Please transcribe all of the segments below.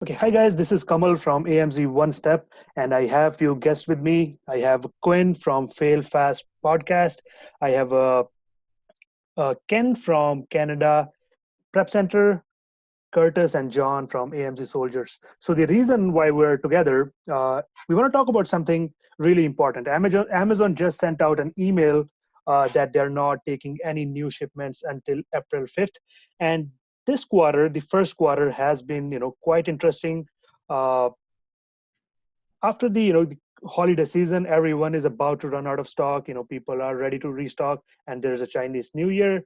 Okay, hi guys, this is Kamal from AMZ One Step, and I have few guests with me. I have Quinn from Fail Fast Podcast. I have Ken from Canada Prep Center, Curtis and John from AMZ Soldiers. So the reason why we're together, we want to talk about something really important. Amazon just sent out an email that they're not taking any new shipments until April 5th, and this quarter, the first quarter, has been quite interesting. Uh, After the holiday season, everyone is about to run out of stock. People are ready to restock, and there's a Chinese New Year.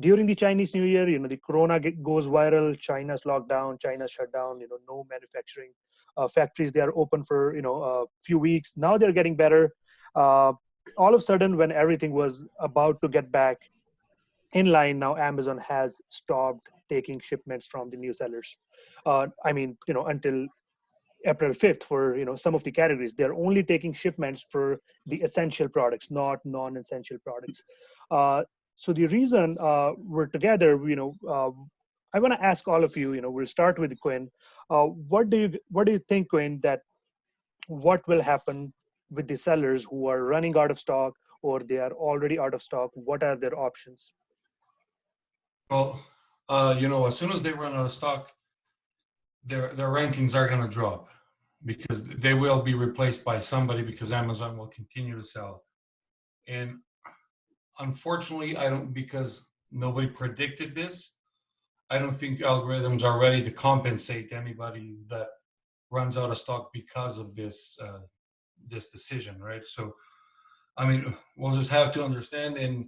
During the Chinese New Year, the corona goes viral. China's locked down, China's shut down. No manufacturing factories. They are open for a few weeks. Now they're getting better. uh, all of a sudden, when everything was about to get back in line, now Amazon has stopped taking shipments from the new sellers. I mean, until April 5th. For some of the categories, they're only taking shipments for the essential products, not non-essential products. Uh, so the reason we're together, I want to ask all of you. We'll start with Quinn. What do you think, Quinn, that what will happen with the sellers who are running out of stock or they are already out of stock? What are their options? Well, as soon as they run out of stock, their rankings are going to drop because they will be replaced by somebody because Amazon will continue to sell. And unfortunately, I don't because nobody predicted this. I don't think algorithms are ready to compensate anybody that runs out of stock because of this decision, right? So, I mean, we'll just have to understand, and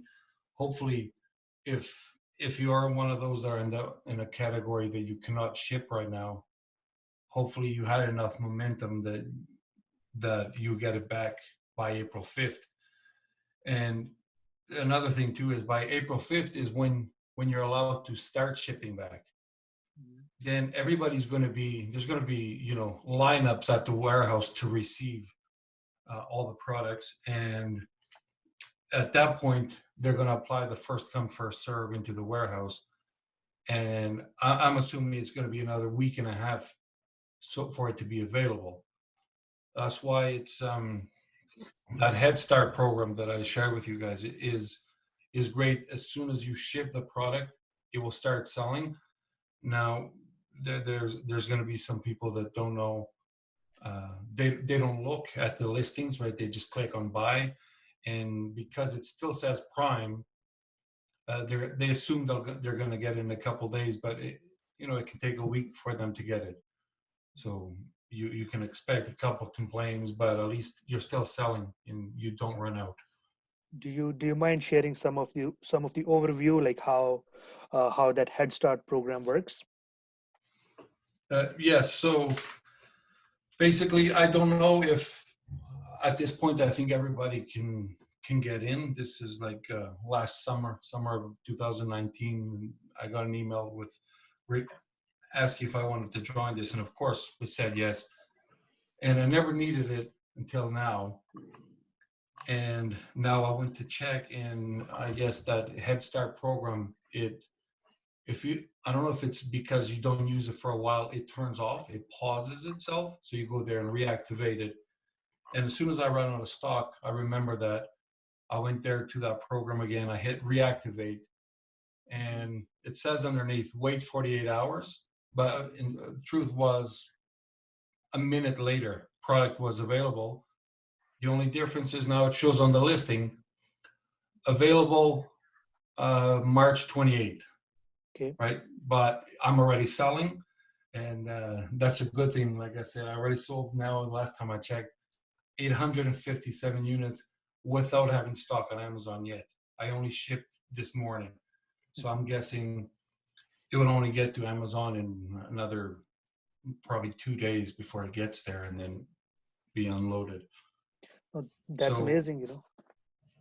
hopefully, if if you are one of those that are in a category that you cannot ship right now, hopefully you had enough momentum that you get it back by April 5th. And another thing too is by April 5th is when you're allowed to start shipping back. Then everybody's going to be there's going to be lineups at the warehouse to receive all the products, and at that point they're going to apply the first come first serve into the warehouse, and I'm assuming it's going to be another week and a half so for it to be available. That's why it's that Head Start program that I shared with you guys is great. As soon as you ship the product, it will start selling. Now there's going to be some people that don't know. They don't look at the listings, right? They just click on buy, and because it still says Prime, they assume they're going to get it in a couple days, but it can take a week for them to get it. So you can expect a couple complaints, but at least you're still selling and you don't run out. Do you mind sharing some of the overview, like how that Head Start program works? Yes. So basically, I don't know if at this point I think everybody can get in. This is like last summer of 2019. I got an email with Rick asking if I wanted to join this, and of course we said yes. And I never needed it until now. And now I went to check, and I guess that Head Start program, if you I don't know if it's because you don't use it for a while, it turns off, it pauses itself. So you go there and reactivate it. And as soon as I ran out of stock, I remember that I went there to that program again. I hit reactivate, and it says underneath, wait 48 hours. But in truth was a minute later, product was available. The only difference is now it shows on the listing available March 28th, Okay. right? But I'm already selling, and that's a good thing. Like I said, I already sold now. Last time I checked, 857 units without having stock on Amazon yet. I only shipped this morning, so I'm guessing it would only get to Amazon in another probably 2 days before it gets there, and then be unloaded. Oh, that's So amazing.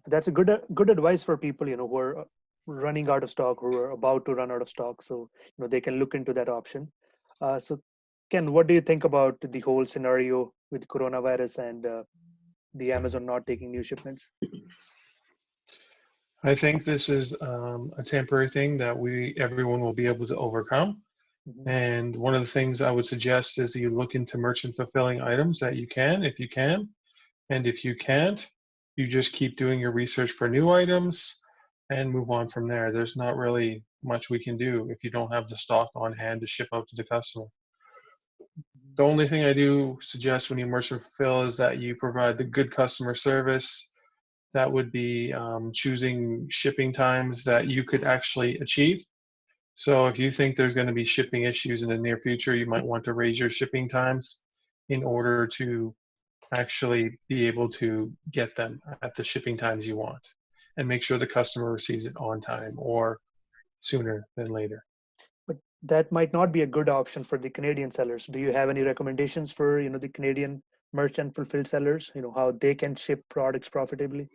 That's a good advice for people who are running out of stock, who are about to run out of stock. So they can look into that option. So Ken, what do you think about the whole scenario with coronavirus and the Amazon not taking new shipments? I think this is a temporary thing that everyone will be able to overcome. Mhm. And one of the things I would suggest is that you look into merchant fulfilling items that you can, if you can. And if you can't, you just keep doing your research for new items and move on from there. There's not really much we can do if you don't have the stock on hand to ship out to the customer. The only thing I do suggest when you merchant fulfill is that you provide the good customer service. That would be choosing shipping times that you could actually achieve. So if you think there's going to be shipping issues in the near future, you might want to raise your shipping times in order to actually be able to get them at the shipping times you want and make sure the customer receives it on time or sooner than later. But that might not be a good option for the Canadian sellers. Do you have any recommendations for, the Canadian merchant fulfilled sellers, how they can ship products profitably?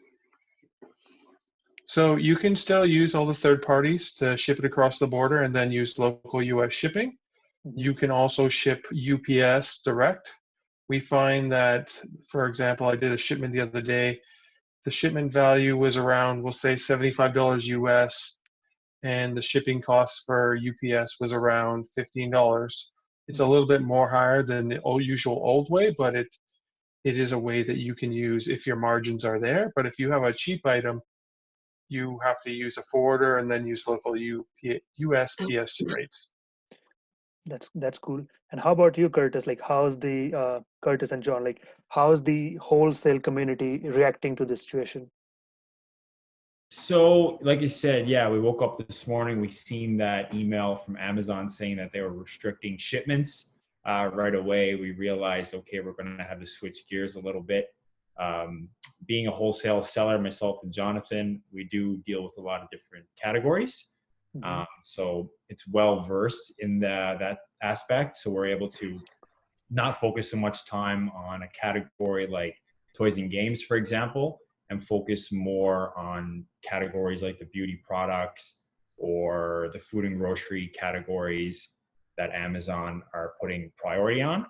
So you can still use all the third parties to ship it across the border and then use local US shipping. Mhm. You can also ship UPS direct. We find that, for example, I did a shipment the other day. The shipment value was around, we'll say $75 US, and the shipping cost for UPS was around $15. It's a Mhm. little bit more higher than the usual old way, but it is a way that you can use if your margins are there. But if you have a cheap item, you have to use a forwarder and then use local USPS rates. That's cool. And how about you, Curtis? Like, how's the Curtis and John? Like, how's the wholesale community reacting to this situation? So, like you said, yeah, we woke up this morning. We seen that email from Amazon saying that they were restricting shipments. Right away, we realized, okay, we're going to have to switch gears a little bit. Being a wholesale seller, myself and Jonathan, we do deal with a lot of different categories. Mhm. So it's well versed in that aspect. So we're able to not focus so much time on a category like toys and games, for example, and focus more on categories like the beauty products or the food and grocery categories that Amazon are putting priority on.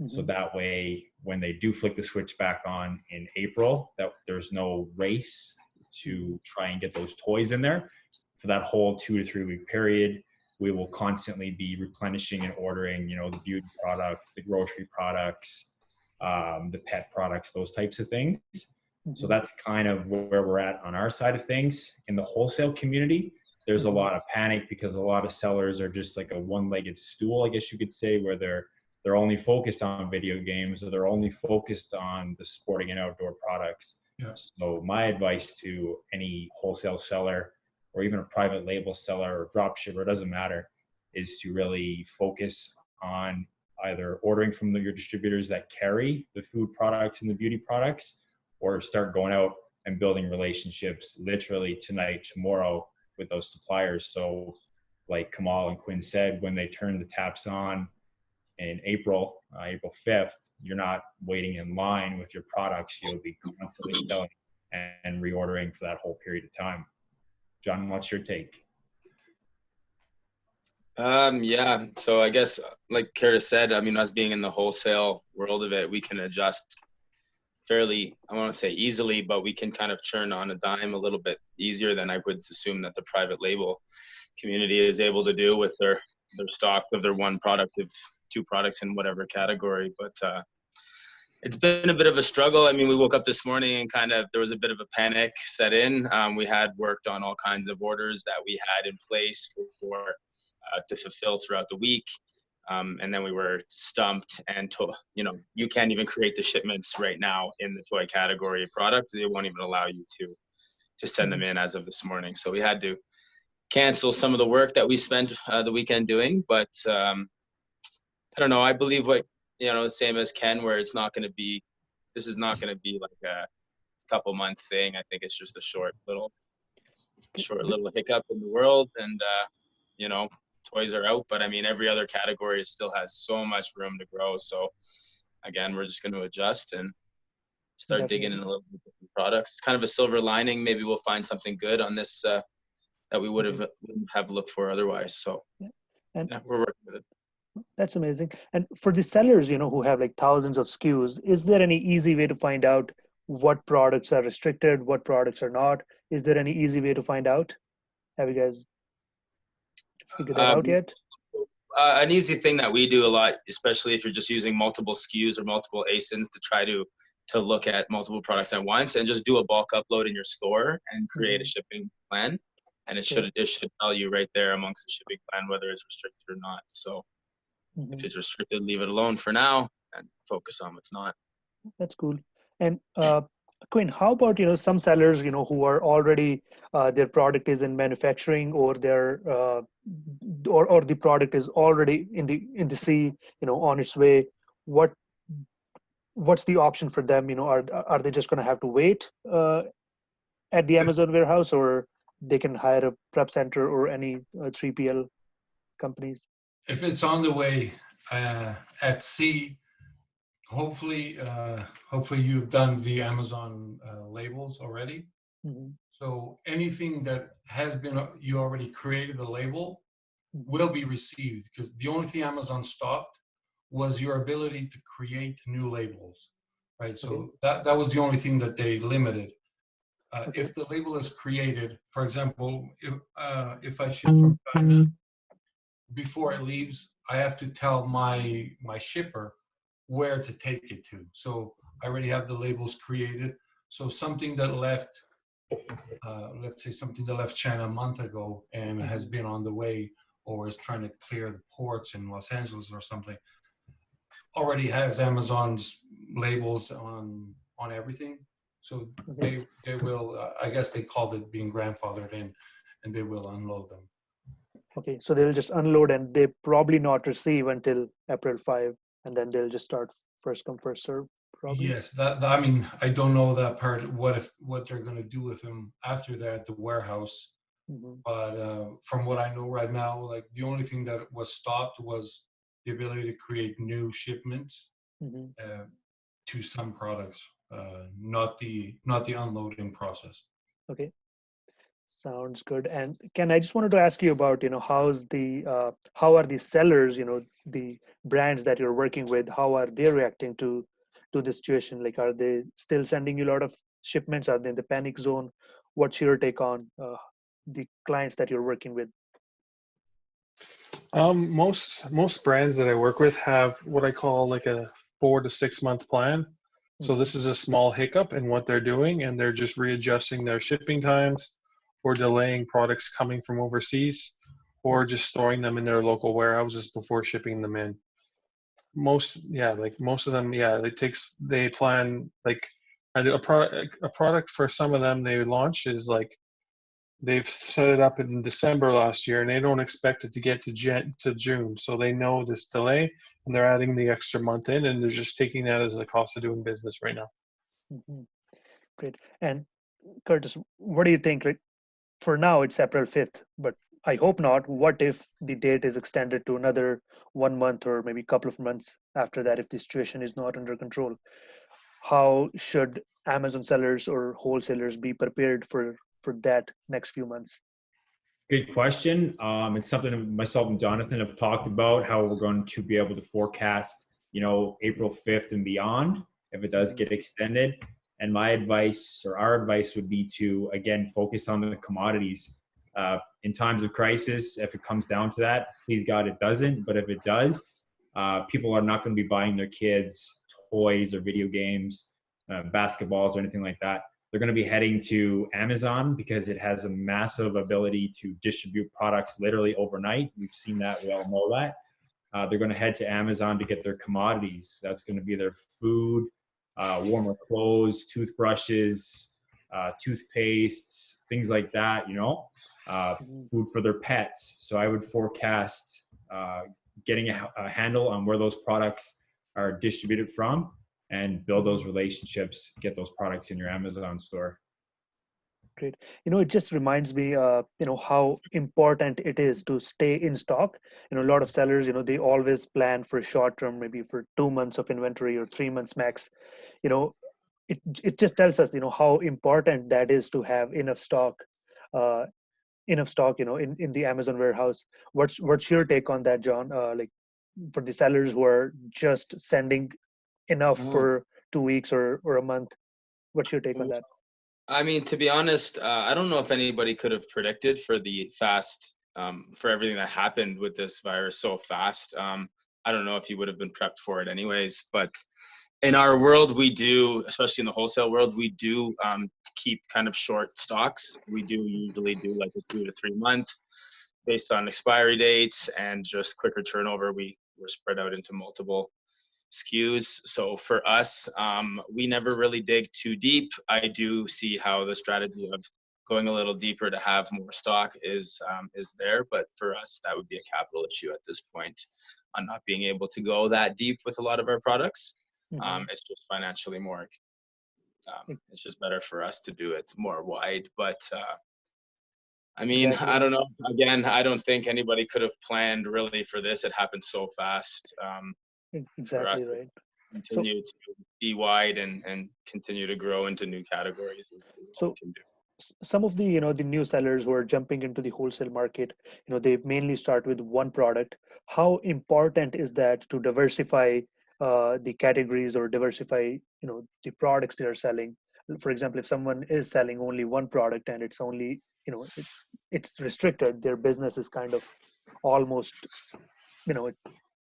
So Mhm. that way, when they do flick the switch back on in April, that there's no race to try and get those toys in there. For that whole 2 to 3 week period, we will constantly be replenishing and ordering, the beauty products, the grocery products, the pet products, those types of things. So Mhm. that's kind of where we're at on our side of things. In the wholesale community, there's a Mhm. lot of panic because a lot of sellers are just like a one-legged stool, I guess you could say, where they're only focused on video games or they're only focused on the sporting and outdoor products. Yeah. So my advice to any wholesale seller or even a private label seller or drop shipper, it doesn't matter, is to really focus on either ordering from your distributors that carry the food products and the beauty products, or start going out and building relationships literally tonight, tomorrow with those suppliers. So like Kamal and Quinn said, when they turn the taps on in April 5th, you're not waiting in line with your products. You'll be constantly selling and reordering for that whole period of time. John, what's your take? Yeah. So I guess, like Curtis said, I mean, us being in the wholesale world of it, we can adjust fairly, I want to say easily, but we can kind of churn on a dime a little bit easier than I would assume that the private label community is able to do with their stock of their one product, of two products in whatever category. But it's been a bit of a struggle. I mean, we woke up this morning and kind of there was a bit of a panic set in. We had worked on all kinds of orders that we had in place for to fulfill throughout the week. And then we were stumped and you can't even create the shipments right now in the toy category of products. They won't even allow you to send them in as of this morning. So we had to cancel some of the work that we spent the weekend doing. But I don't know. I believe the same as Ken, where this is not going to be like a couple month thing. I think it's just a short little hiccup in the world. And, toys are out, but I mean, every other category still has so much room to grow. So again, we're just going to adjust and start digging in a little bit different products. It's kind of a silver lining. Maybe we'll find something good on this that we wouldn't have looked for otherwise. So And we're working with it. that's amazing. And for the sellers, who have like thousands of SKUs, is there any easy way to find out what products are restricted, what products are not? Is there any easy way to find out? Have you guys figured that out Um, yet? an easy thing that we do a lot, especially if you're just using multiple SKUs or multiple ASINs to try to look at multiple products at once, and just do a bulk upload in your store and create a shipping plan. And it should tell you right there amongst the shipping plan whether it's restricted or not. So if it's restricted, leave it alone for now and focus on what's not. That's cool. And Quinn, how about some sellers who are already their product is in manufacturing, or their or the product is already in the sea, on its way. What's the option for them? Are they just going to have to wait at the Amazon warehouse, or they can hire a prep center or any 3PL companies? If it's on the way at sea, hopefully you've done the Amazon labels already. So anything that has been, you already created the label, will be received, because the only thing Amazon stopped was your ability to create new labels, right? So that was the only thing that they limited. If the label is created, for example, if I ship from China, before it leaves, I have to tell my shipper where to take it to. So I already have the labels created. So something that left, let's say something that left China a month ago and has been on the way, or is trying to clear the ports in Los Angeles or something, already has Amazon's labels on everything. So they will, I guess they called it being grandfathered in, and they will unload them. Okay, so they'll just unload, and they probably not receive until April 5, and then they'll just start first come, first serve, probably. Yes, that I mean, I don't know that part, what they're going to do with them after that at the warehouse. But from what I know right now, like the only thing that was stopped was the ability to create new shipments to some products, not the unloading process. Okay, sounds good. And Ken, I just wanted to ask you about how are the sellers, the brands that you're working with, how are they reacting to the situation? Like, are they still sending you a lot of shipments? Are they in the panic zone? What's your take on the clients that you're working with? Most brands that I work with have what I call like a 4 to 6 month plan. So this is a small hiccup in what they're doing, and they're just readjusting their shipping times, or delaying products coming from overseas, or just storing them in their local warehouses before shipping them in. Most of them, they plan like a product for some of them they launch is like, they've set it up in December last year, and they don't expect it to get to June. So they know this delay, and they're adding the extra month in, and they're just taking that as the cost of doing business right now. Great. And Curtis, what do you think? Like, for now, it's April 5th, but I hope not. What if the date is extended to another 1 month, or maybe a couple of months after that, if the situation is not under control? How should Amazon sellers or wholesalers be prepared for that next few months? Good question. It's something myself and Jonathan have talked about, how we're going to be able to forecast, April 5th and beyond, if it does get extended. And my advice, or our advice, would be to, again, focus on the commodities. In times of crisis, if it comes down to that, please God, it doesn't. But if it does, people are not going to be buying their kids toys or video games, basketballs or anything like that. They're going to be heading to Amazon because it has a massive ability to distribute products literally overnight. We've seen that. We all know that. They're going to head to Amazon to get their commodities. That's going to be their food, warmer clothes, toothbrushes, toothpastes, things like that, food for their pets. So I would forecast getting a handle on where those products are distributed from, and build those relationships, get those products in your Amazon store. Great. It just reminds me, how important it is to stay in stock. A lot of sellers, they always plan for short term, maybe for 2 months of inventory or 3 months max. It just tells us, how important that is to have enough stock, in the Amazon warehouse. What's your take on that, John? Like, for the sellers who are just sending enough for 2 weeks or a month, what's your take on that? I mean, to be honest, I don't know if anybody could have predicted for the fast for everything that happened with this virus so fast. I don't know if you would have been prepped for it anyways, but in our world, we do, especially in the wholesale world, we do keep kind of short stocks. We do usually do like a 2 to 3 months based on expiry dates and just quicker turnover. We're spread out into multiple SKUs. So for us, we never really dig too deep. I do see how the strategy of going a little deeper to have more stock is there, but for us, that would be a capital issue at this point on not being able to go that deep with a lot of our products. It's just financially more. It's just better for us to do it more wide, but. I mean, Exactly. I don't know. Again, I don't think anybody could have planned really for this. It happened so fast. For us Exactly to right. So, continue to be wide and continue to grow into new categories is what we so can do. some of the the new sellers who are jumping into the wholesale market, they mainly start with one product. How important is that to diversify the categories or diversify the products they are selling? For example, if someone is selling only one product and it's only it's restricted, their business is kind of almost you know it,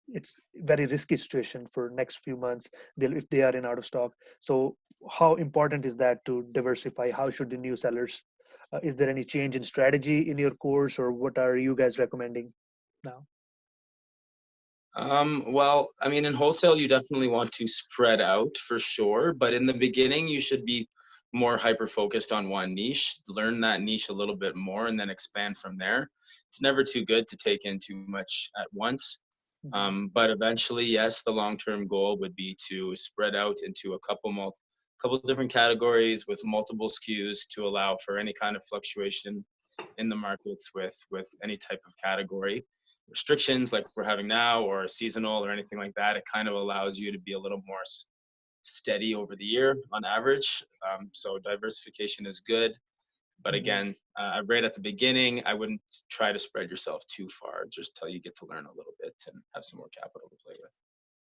it's very risky situation for next few months if they are in out of stock. So how important is that to diversify? How should the new sellers, is there any change in strategy in your course, or what are you guys recommending now? Well, I mean, in wholesale, you definitely want to spread out for sure, but in the beginning, you should be more hyper focused on one niche, learn that niche a little bit more, and then expand from there. It's never too good to take in too much at once. But eventually, yes, the long-term goal would be to spread out into a couple different categories with multiple SKUs to allow for any kind of fluctuation in the markets with any type of category restrictions like we're having now, or seasonal or anything like that. It kind of allows you to be a little more steady over the year on average. So diversification is good. But again, right at the beginning, I wouldn't try to spread yourself too far, just till you get to learn a little bit and have some more capital to play with.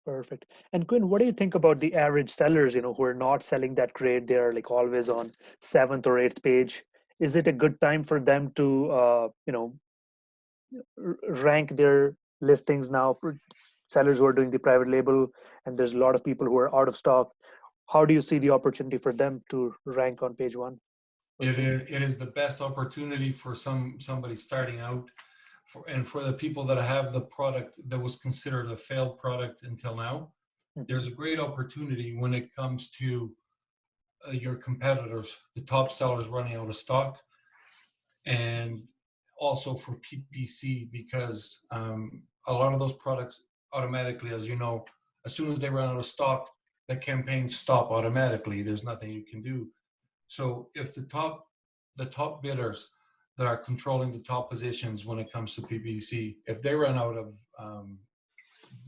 Perfect. And Quinn, what do you think about the average sellers, who are not selling that great? They're like always on 7th or 8th page. Is it a good time for them to, rank their listings now for sellers who are doing the private label? And there's a lot of people who are out of stock. How do you see the opportunity for them to rank on page 1? It is the best opportunity for somebody starting out, and for the people that have the product that was considered a failed product until now. There's a great opportunity when it comes to your competitors, the top sellers running out of stock, and also for PPC, because a lot of those products automatically, as you know, as soon as they run out of stock, the campaigns stop automatically. There's nothing you can do. So if the top bidders that are controlling the top positions when it comes to PPC, if they run out of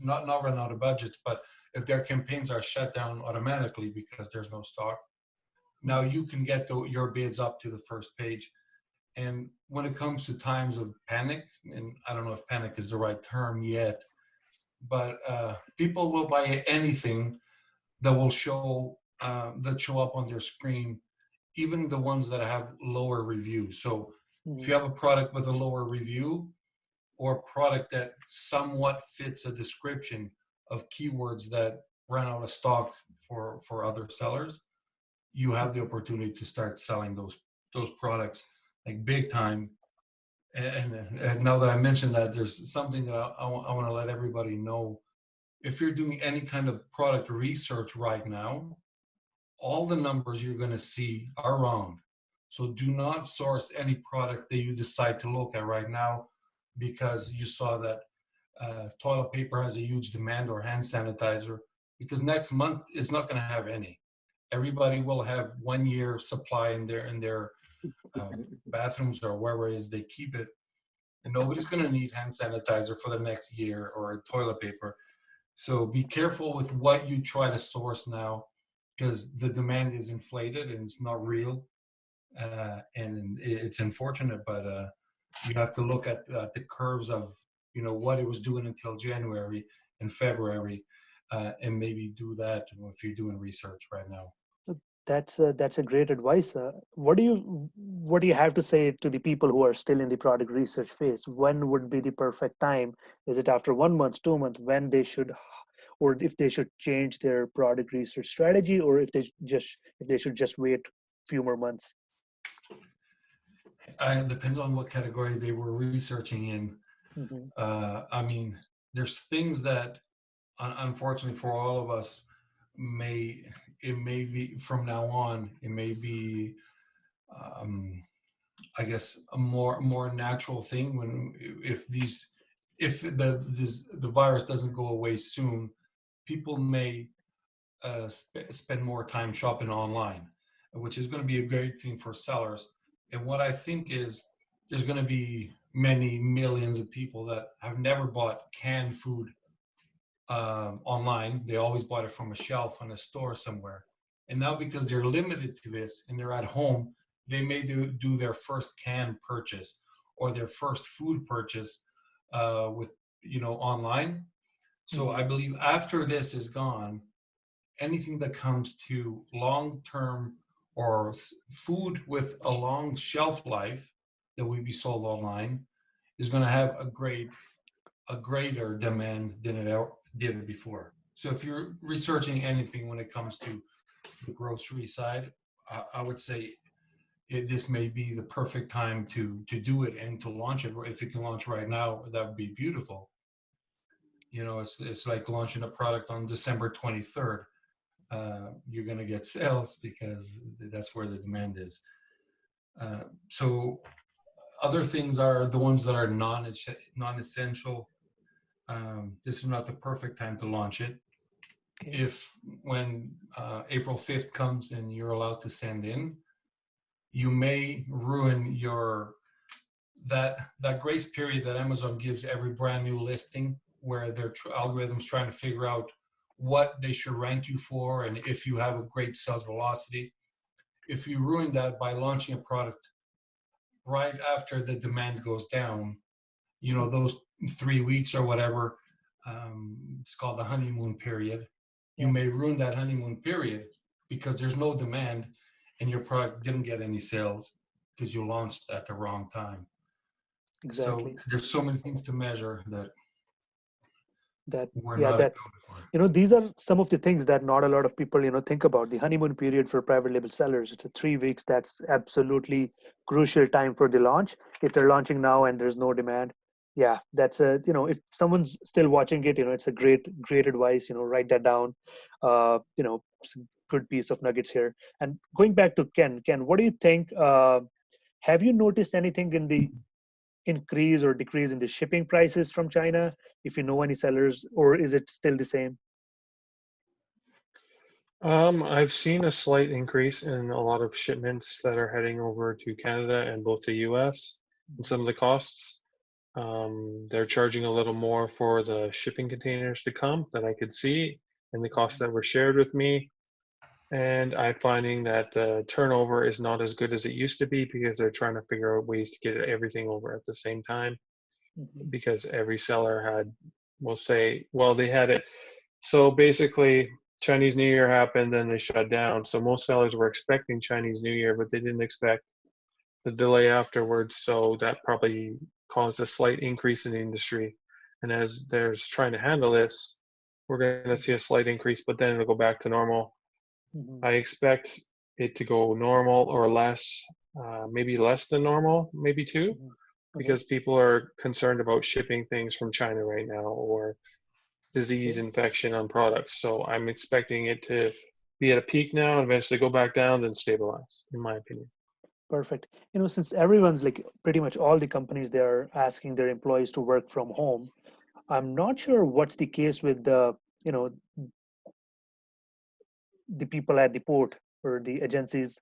not run out of budgets, but if their campaigns are shut down automatically because there's no stock, now you can get your bids up to the first page. And when it comes to times of panic, and I don't know if panic is the right term yet, but people will buy anything that will show up on their screen, even the ones that have lower reviews. So if you have a product with a lower review, or a product that somewhat fits a description of keywords that ran out of stock for other sellers, you have the opportunity to start selling those products like big time. And now that I mentioned that, there's something that I want to let everybody know. If you're doing any kind of product research right now, all the numbers you're going to see are wrong. So do not source any product that you decide to look at right now because you saw that toilet paper has a huge demand, or hand sanitizer, because next month it's not going to have any. Everybody will have 1 year supply in their bathrooms or wherever it is they keep it, and nobody's going to need hand sanitizer for the next year or toilet paper. So be careful with what you try to source now, because the demand is inflated and it's not real, and it's unfortunate, but you have to look at the curves of what it was doing until January and February, and maybe do that if you're doing research right now. That's a great advice. What do you have to say to the people who are still in the product research phase? When would be the perfect time? Is it after 1 month, 2 months, when they should, or if they should change their product research strategy, or if they should just wait few more months? It depends on what category they were researching in. Hmm. I mean, there's things that, unfortunately for all of us, it may be from now on. It may be, I guess, a more natural thing when if the virus doesn't go away soon, people may spend more time shopping online, which is going to be a great thing for sellers. And what I think is there's going to be many millions of people that have never bought canned food online. They always bought it from a shelf in a store somewhere. And now because they're limited to this and they're at home, they may do their first canned purchase or their first food purchase with, online. So I believe after this is gone, anything that comes to long-term or food with a long shelf life that will be sold online is going to have a greater demand than it ever did before. So if you're researching anything when it comes to the grocery side, I would say this may be the perfect time to do it and to launch it. If you can launch right now, that would be beautiful. It's like launching a product on December 23rd. You're going to get sales because that's where the demand is. So other things are the ones that are non-essential. This is not the perfect time to launch it. Okay. If when April 5th comes and you're allowed to send in, you may ruin that grace period that Amazon gives every brand new listing, where their algorithms trying to figure out what they should rank you for and if you have a great sales velocity. If you ruin that by launching a product right after the demand goes down, those 3 weeks or whatever, it's called the honeymoon period. You may ruin that honeymoon period because there's no demand and your product didn't get any sales because you launched at the wrong time. Exactly. So there's so many things to measure that That we're yeah, not that's accounted for. these are some of the things that not a lot of people think about. The honeymoon period for private label sellers, it's a 3 weeks. That's absolutely crucial time for the launch. If they're launching now and there's no demand, yeah, that's a if someone's still watching it, it's a great advice. Write that down. Some good piece of nuggets here. And going back to Ken, what do you think? Have you noticed anything in the increase or decrease in the shipping prices from China, if you know any sellers, or is it still the same? I've seen a slight increase in a lot of shipments that are heading over to Canada and both the US and some of the costs. They're charging a little more for the shipping containers to come that I could see and the costs that were shared with me. And I'm finding that the turnover is not as good as it used to be because they're trying to figure out ways to get everything over at the same time. Mhm. Because every seller had, they had it. So basically, Chinese New Year happened, then they shut down. So most sellers were expecting Chinese New Year, but they didn't expect the delay afterwards. So that probably caused a slight increase in the industry. And as there's trying to handle this, we're going to see a slight increase, but then it'll go back to normal. Mhm. I expect it to go normal or less, maybe less than normal, maybe two, Mhm. Okay. because people are concerned about shipping things from China right now or disease infection on products. So I'm expecting it to be at a peak now and eventually go back down and stabilize, in my opinion. Perfect. Since everyone's like pretty much all the companies, they're asking their employees to work from home. I'm not sure what's the case with the people at the port or the agencies,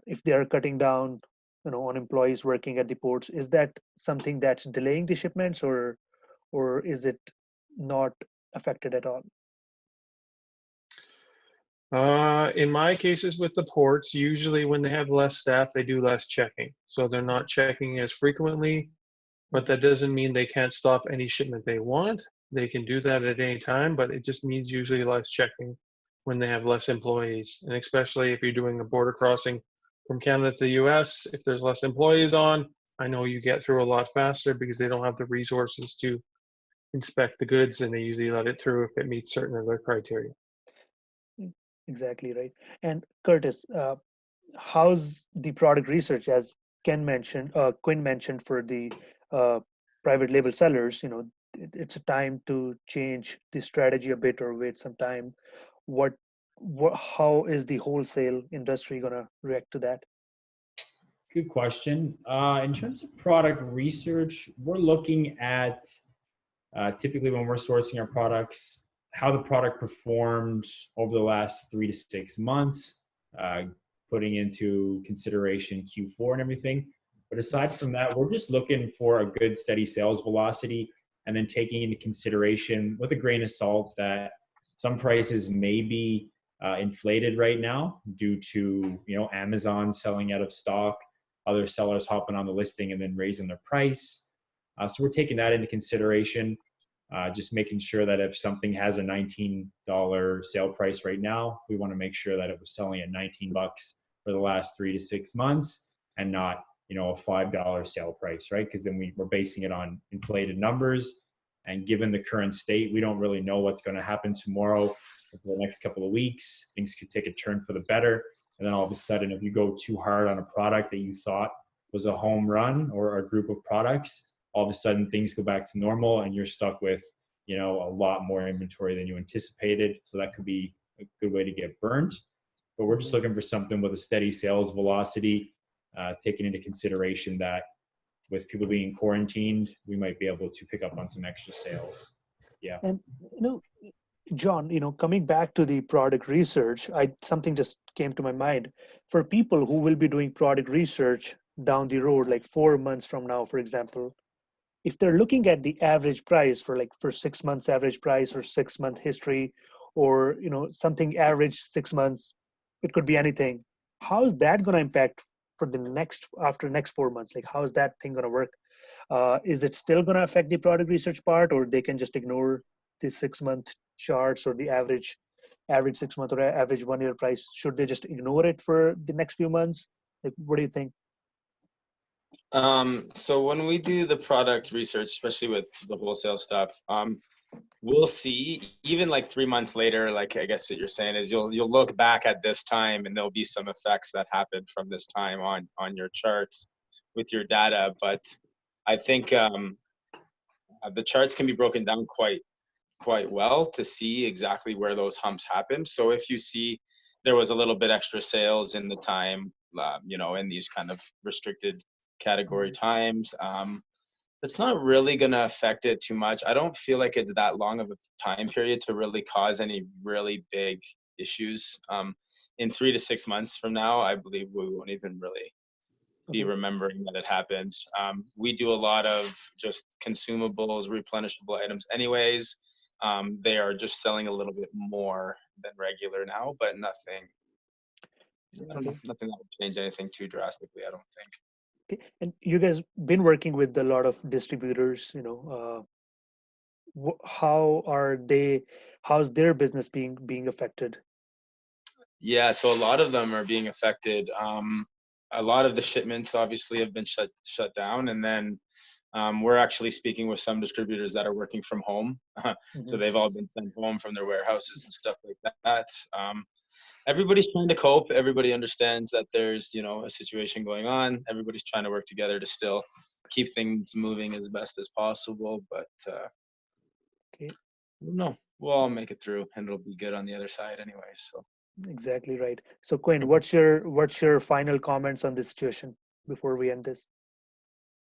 if they are cutting down, on employees working at the ports. Is that something that's delaying the shipments, or is it not affected at all? In my cases with the ports, usually when they have less staff, they do less checking. So they're not checking as frequently, but that doesn't mean they can't stop any shipment they want. They can do that at any time, but it just means usually less checking. when they have less employees. And especially if you're doing a border crossing from Canada to the US, if there's less employees on, I know you get through a lot faster because they don't have the resources to inspect the goods, and they usually let it through if it meets certain other criteria. Exactly right. And Curtis, how's the product research, as Quinn mentioned, for the uh, private label sellers? It's a time to change the strategy a bit or wait some time. How is the wholesale industry gonna react to that? Good question. In terms of product research, we're looking at typically when we're sourcing our products, how the product performed over the last 3 to 6 months, putting into consideration Q4 and everything. But aside from that, we're just looking for a good steady sales velocity, and then taking into consideration with a grain of salt that some prices may be inflated right now due to Amazon selling out of stock, other sellers hopping on the listing and then raising their price. So we're taking that into consideration. Just making sure that if something has a $19 sale price right now, we want to make sure that it was selling at $19 for the last 3 to 6 months, and not a $5 sale price, right? Because then we're basing it on inflated numbers. And given the current state, we don't really know what's going to happen tomorrow for the next couple of weeks. Things could take a turn for the better. And then all of a sudden, if you go too hard on a product that you thought was a home run or a group of products, all of a sudden things go back to normal and you're stuck with, a lot more inventory than you anticipated. So that could be a good way to get burnt. But we're just looking for something with a steady sales velocity, taking into consideration that with people being quarantined, we might be able to pick up on some extra sales. Yeah. And John, coming back to the product research, something just came to my mind. For people who will be doing product research down the road, like 4 months from now, for example, if they're looking at the average price for 6 months average price or 6-month history, or something average 6 months, it could be anything. How is that going to impact for after next 4 months? Like, how is that thing going to work? Is it still going to affect the product research part, or they can just ignore the 6-month charts or the average 6-month or average 1-year price? Should they just ignore it for the next few months? Like, what do you think? So when we do the product research, especially with the wholesale stuff, we'll see even like 3 months later, like I guess what you're saying is you'll look back at this time and there'll be some effects that happened from this time on your charts with your data. But I think the charts can be broken down quite well to see exactly where those humps happen. So if you see there was a little bit extra sales in the time, in these kind of restricted category times, it's not really going to affect it too much. I don't feel like it's that long of a time period to really cause any really big issues. In 3 to 6 months from now, I believe we won't even really be remembering that it happened. We do a lot of just consumables, replenishable items anyways. They are just selling a little bit more than regular now, but nothing that would change anything too drastically, I don't think. Okay. And you guys been working with a lot of distributors, how's their business being affected? Yeah, so a lot of them are being affected. A lot of the shipments obviously have been shut down, and then we're actually speaking with some distributors that are working from home. So they've all been sent home from their warehouses and stuff like that. Everybody's trying to cope. Everybody understands that there's, a situation going on. Everybody's trying to work together to still keep things moving as best as possible. But no, we'll all make it through, and it'll be good on the other side anyways. So exactly right. So Quinn, what's your final comments on this situation before we end this?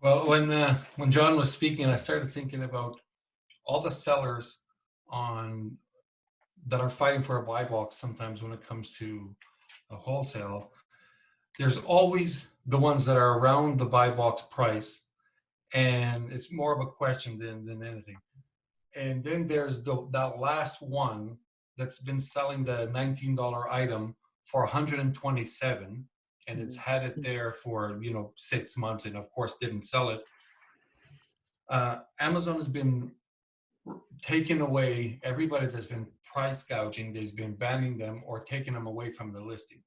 Well, when John was speaking, I started thinking about all the sellers that are fighting for a buy box. Sometimes when it comes to a wholesale, there's always the ones that are around the buy box price, and it's more of a question than anything. And then there's that last one that's been selling the $19 item for $127, and it's had it there for 6 months, and of course didn't sell it. Amazon has been taking away everybody that's been price gouging, they've been banning them or taking them away from the listing.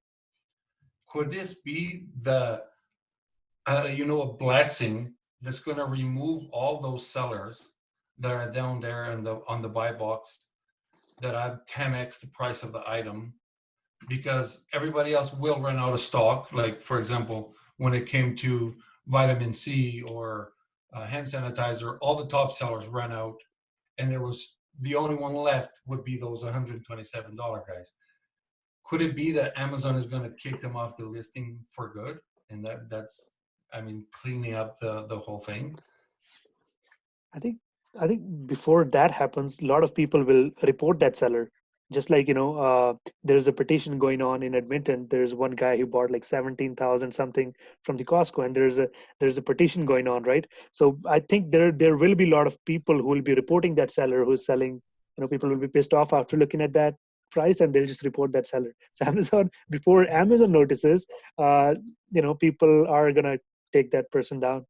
Could this be the, a blessing that's going to remove all those sellers that are down there on the buy box that have 10x the price of the item, because everybody else will run out of stock? Like, for example, when it came to vitamin C or hand sanitizer, all the top sellers ran out, and the only one left would be those $127 guys. Could it be that Amazon is going to kick them off the listing for good, and that's cleaning up the whole thing? I think before that happens, a lot of people will report that seller. Just like there's a petition going on in Edmonton. There's one guy who bought like 17,000 something from the Costco, and there's a petition going on, right? So I think there will be a lot of people who will be reporting that seller who's selling. People will be pissed off after looking at that price, and they'll just report that seller. So Amazon, before Amazon notices, people are gonna take that person down.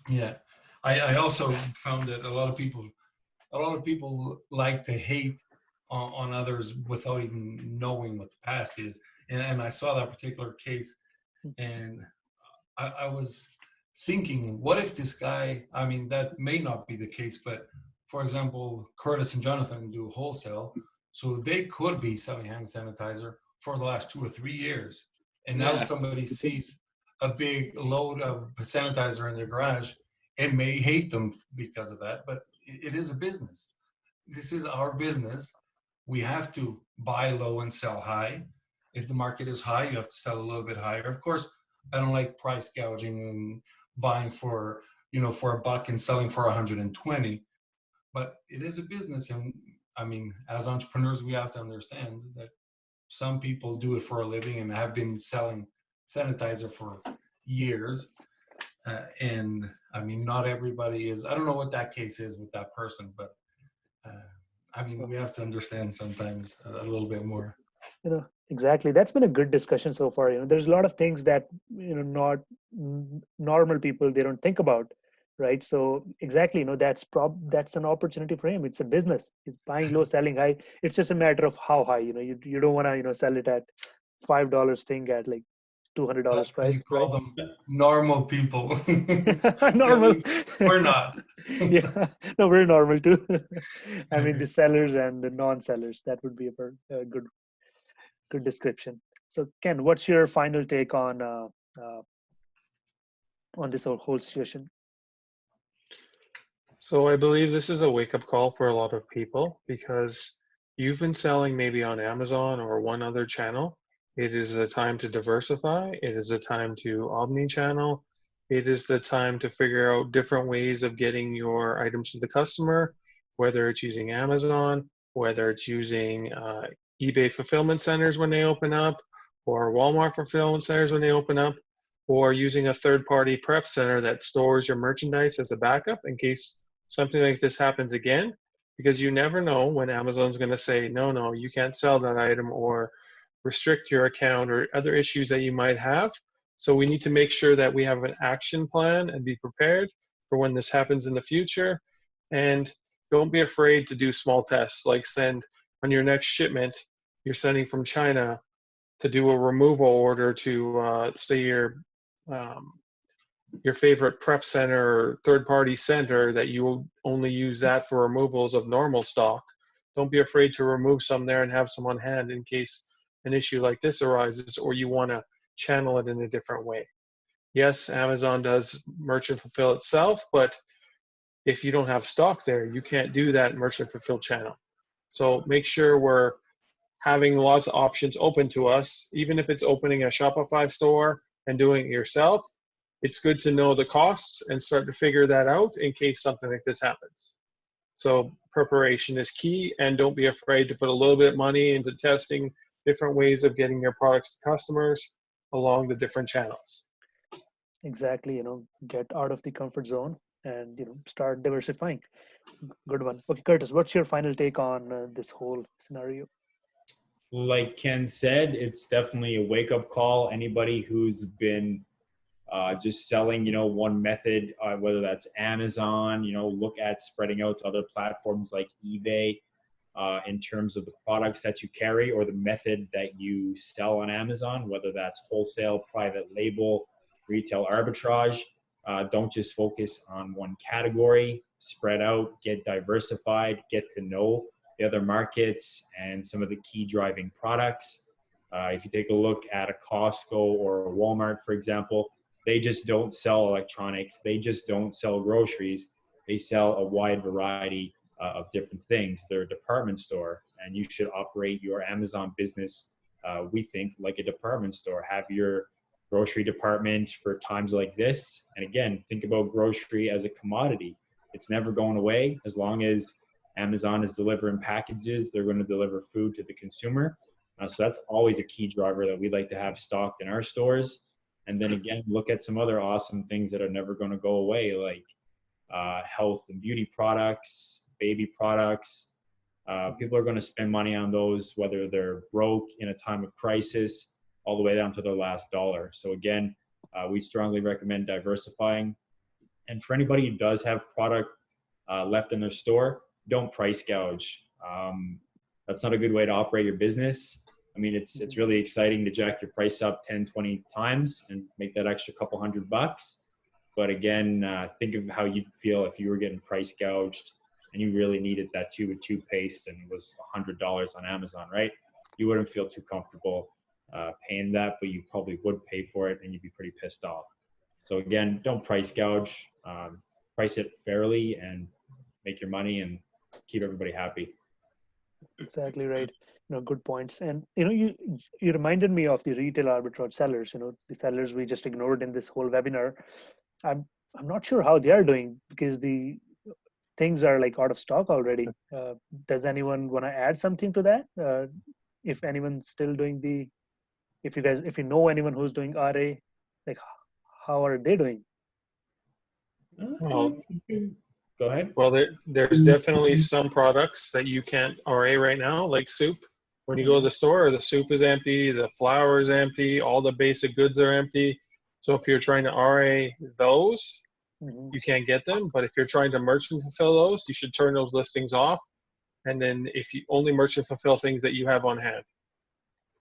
Yeah, I also found that a lot of people like to hate on others without even knowing what the past is. And I saw that particular case, and I was thinking, what if this guy, that may not be the case, but for example, Curtis and Jonathan do wholesale, so they could be selling hand sanitizer for the last 2 or 3 years. And now somebody sees a big load of sanitizer in their garage and may hate them because of that, but it is a business. This is our business. We have to buy low and sell high. If the market is high, you have to sell a little bit higher. Of course, I don't like price gouging and buying for $1 and selling for 120, but it is a business. And as entrepreneurs, we have to understand that some people do it for a living and have been selling sanitizer for years. And not everybody is. I don't know what that case is with that person, but we have to understand sometimes a little bit more. Exactly. That's been a good discussion so far. There's a lot of things that not normal people, they don't think about, right? So exactly, that's an opportunity for him. It's a business. He's buying low, selling high. It's just a matter of how high. You don't want to sell it at $5 thing at like $200 price. You call them normal people. Normal. We're not. Yeah, no, we're normal too. The sellers and the non-sellers. That would be a good description. So, Ken, what's your final take on this whole situation? So I believe this is a wake-up call for a lot of people, because you've been selling maybe on Amazon or one other channel. It is the time to diversify. It is the time to omni-channel. It is the time to figure out different ways of getting your items to the customer, whether it's using Amazon, whether it's using eBay fulfillment centers when they open up, or Walmart fulfillment centers when they open up, or using a third-party prep center that stores your merchandise as a backup in case something like this happens again, because you never know when Amazon's going to say, no, you can't sell that item, or restrict your account, or other issues that you might have. So we need to make sure that we have an action plan and be prepared for when this happens in the future. And don't be afraid to do small tests, like send on your next shipment, you're sending from China, to do a removal order to say your favorite prep center or third-party center that you will only use that for removals of normal stock. Don't be afraid to remove some there and have some on hand in case an issue like this arises, or you want to channel it in a different way. Yes, Amazon does merchant fulfill itself, but if you don't have stock there, you can't do that merchant fulfill channel. So make sure we're having lots of options open to us. Even if it's opening a Shopify store and doing it yourself, it's good to know the costs and start to figure that out in case something like this happens. So preparation is key, and don't be afraid to put a little bit of money into testing different ways of getting your products to customers along the different channels. Exactly, get out of the comfort zone and start diversifying. Good one. Okay, Curtis, what's your final take on this whole scenario? Like Ken said, it's definitely a wake-up call. Anybody who's been just selling, one method, whether that's Amazon, look at spreading out to other platforms like eBay. in terms of the products that you carry or the method that you sell on Amazon, whether that's wholesale, private label, retail arbitrage. Don't just focus on one category, spread out, get diversified, get to know the other markets and some of the key driving products. If you take a look at a Costco or a Walmart, for example, they just don't sell electronics. They just don't sell groceries. They sell a wide variety of different things. They're a department store, and you should operate your Amazon business, we think, like a department store. Have your grocery department for times like this. And again, think about grocery as a commodity. It's never going away. As long as Amazon is delivering packages, they're going to deliver food to the consumer. So that's always a key driver that we'd like to have stocked in our stores. And then again, look at some other awesome things that are never going to go away, like health and beauty products, baby products. People are going to spend money on those, whether they're broke in a time of crisis, all the way down to their last dollar. So again, we strongly recommend diversifying. And for anybody who does have product left in their store, don't price gouge. That's not a good way to operate your business. I mean, it's really exciting to jack your price up 10, 20 times and make that extra couple $100. But again, think of how you'd feel if you were getting price gouged and you really needed that tube of toothpaste and it was $100 on Amazon, right? You wouldn't feel too comfortable paying that, but you probably would pay for it and you'd be pretty pissed off. So again, don't price gouge, price it fairly and make your money and keep everybody happy. Exactly right. Good points. And you reminded me of the retail arbitrage sellers. The sellers we just ignored in this whole webinar. I'm not sure how they are doing because the things are like out of stock already. Does anyone want to add something to that? If anyone's still doing if you know anyone who's doing RA, like how are they doing? Well, go ahead. Well, there's definitely some products that you can't RA right now, like soup. When you go to the store, the soup is empty, the flour is empty, all the basic goods are empty. So if you're trying to RA those, you can't get them. But if you're trying to merchant fulfill those, you should turn those listings off. And then if you only merchant fulfill things that you have on hand,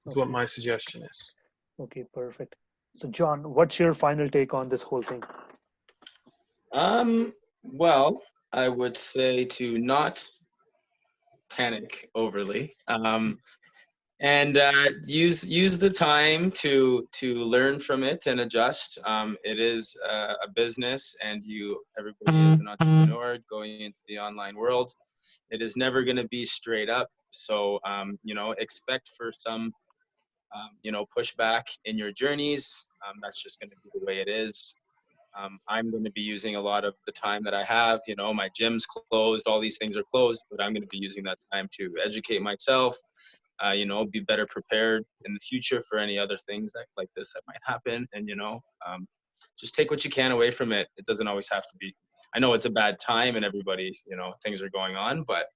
that's what my suggestion is. Okay, perfect. So John, what's your final take on this whole thing? Well, I would say to not panic overly, and use the time to learn from it and adjust. It is a business, and everybody is an entrepreneur going into the online world. It is never going to be straight up. So expect for some pushback in your journeys. That's just going to be the way it is. I'm going to be using a lot of the time that I have. My gym's closed, all these things are closed, but I'm going to be using that time to educate myself, be better prepared in the future for any other things like this that might happen. And, just take what you can away from it. It doesn't always have to be. I know it's a bad time and everybody, things are going on, but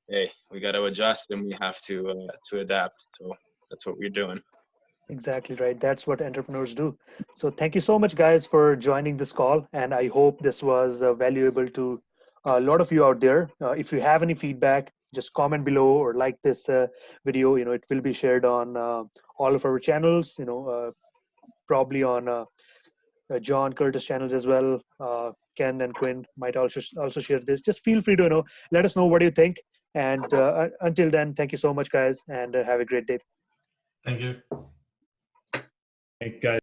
hey, we got to adjust and we have to adapt. So that's what we're doing. Exactly right. That's what entrepreneurs do. So thank you so much, guys, for joining this call. And I hope this was valuable to a lot of you out there. If you have any feedback, just comment below or like this video. It will be shared on all of our channels, probably on John Curtis channels as well. Ken and Quinn might also share this. Just feel free to let us know what you think. And until then, thank you so much, guys, and have a great day. Thank you. Hey, guys.